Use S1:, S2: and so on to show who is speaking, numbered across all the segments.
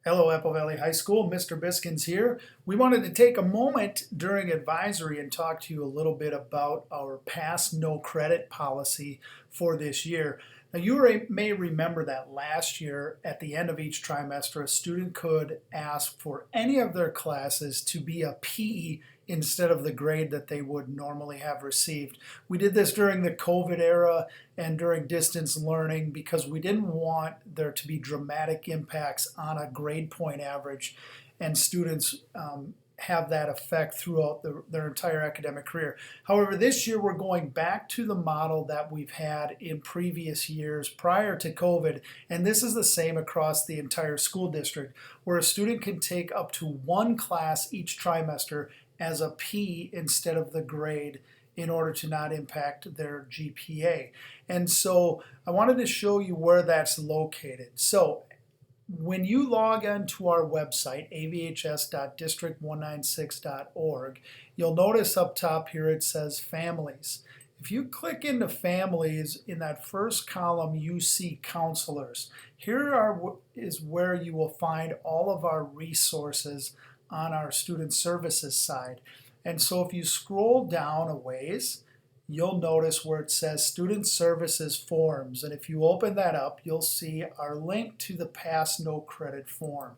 S1: Hello, Apple Valley High School. Mr. Biskins here. We wanted to take a moment during advisory and talk to you a little bit about our pass no credit policy for this year. Now, you may remember that last year at the end of each trimester, a student could ask for any of their classes to be a P instead of the grade that they would normally have received. We did this during the COVID era and during distance learning because we didn't want there to be dramatic impacts on a grade point average and students have that effect throughout their entire academic career. However, this year we're going back to the model that we've had in previous years prior to COVID, and this is the same across the entire school district, where a student can take up to one class each trimester as a P instead of the grade in order to not impact their GPA. And so I wanted to show you where that's located. So when you log into our website, avhs.district196.org, you'll notice up top here it says Families. If you click into Families, in that first column you see Counselors. Is where you will find all of our resources on our student services side. And so if you scroll down a ways, you'll notice where it says Student Services Forms. And if you open that up, you'll see our link to the Pass No Credit form.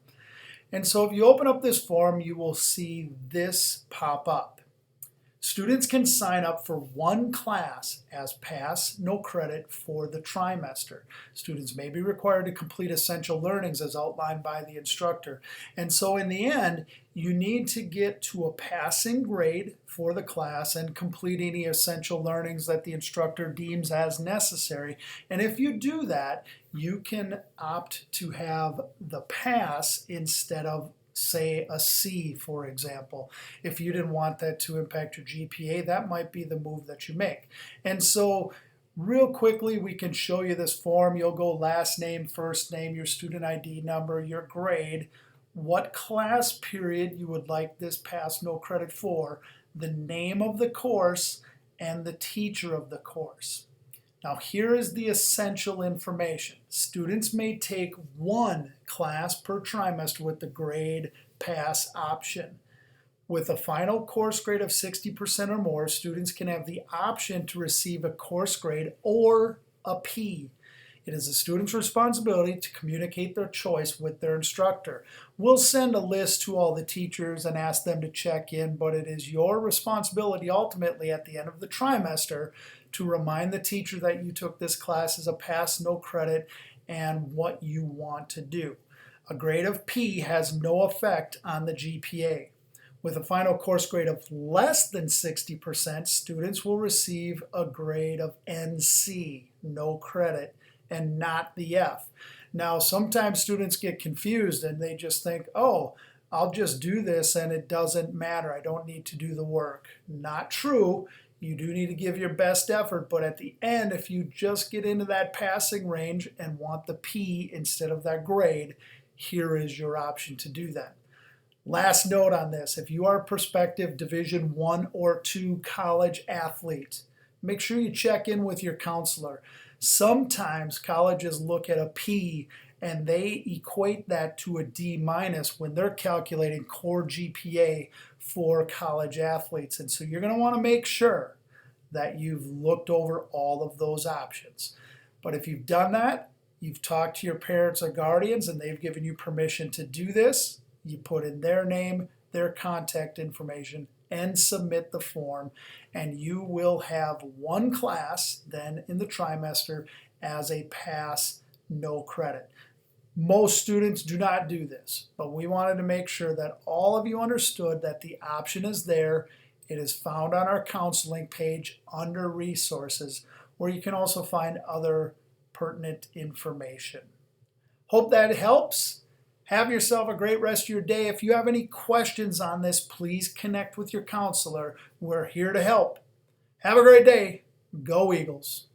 S1: And so if you open up this form, you will see this pop up. Students can sign up for one class as Pass No Credit for the trimester. Students may be required to complete essential learnings as outlined by the instructor. And so in the end, you need to get to a passing grade for the class and complete any essential learnings that the instructor deems as necessary. And if you do that, you can opt to have the pass instead of, say, a C, for example. If you didn't want that to impact your GPA, that might be the move that you make. And so real quickly, we can show you this form. You'll go last name, first name, your student ID number, your grade, what class period you would like this Pass No Credit for, the name of the course, and the teacher of the course. Now here is the essential information. Students may take one class per trimester with the grade pass option. With a final course grade of 60% or more, students can have the option to receive a course grade or a P. It is the student's responsibility to communicate their choice with their instructor. We'll send a list to all the teachers and ask them to check in, but it is your responsibility ultimately at the end of the trimester to remind the teacher that you took this class as a Pass No Credit and what you want to do. A grade of P has no effect on the GPA. With a final course grade of less than 60%, students will receive a grade of NC, no credit, and not the F. Now, sometimes students get confused and they just think, oh, I'll just do this and it doesn't matter. I don't need to do the work. Not true. You do need to give your best effort, but at the end, if you just get into that passing range and want the P instead of that grade, here is your option to do that. Last note on this, if you are a prospective Division I or II college athlete, make sure you check in with your counselor. Sometimes colleges look at a P and they equate that to a D- when they're calculating core GPA for college athletes. And so you're going to want to make sure that you've looked over all of those options. But if you've done that, you've talked to your parents or guardians and they've given you permission to do this, you put in their name, their contact information, and submit the form, and you will have one class then in the trimester as a Pass No Credit. Most students do not do this, but we wanted to make sure that all of you understood that the option is there. It is found on our counseling page under resources, where you can also find other pertinent information. Hope that helps. Have yourself a great rest of your day. If you have any questions on this, please connect with your counselor. We're here to help. Have a great day. Go Eagles.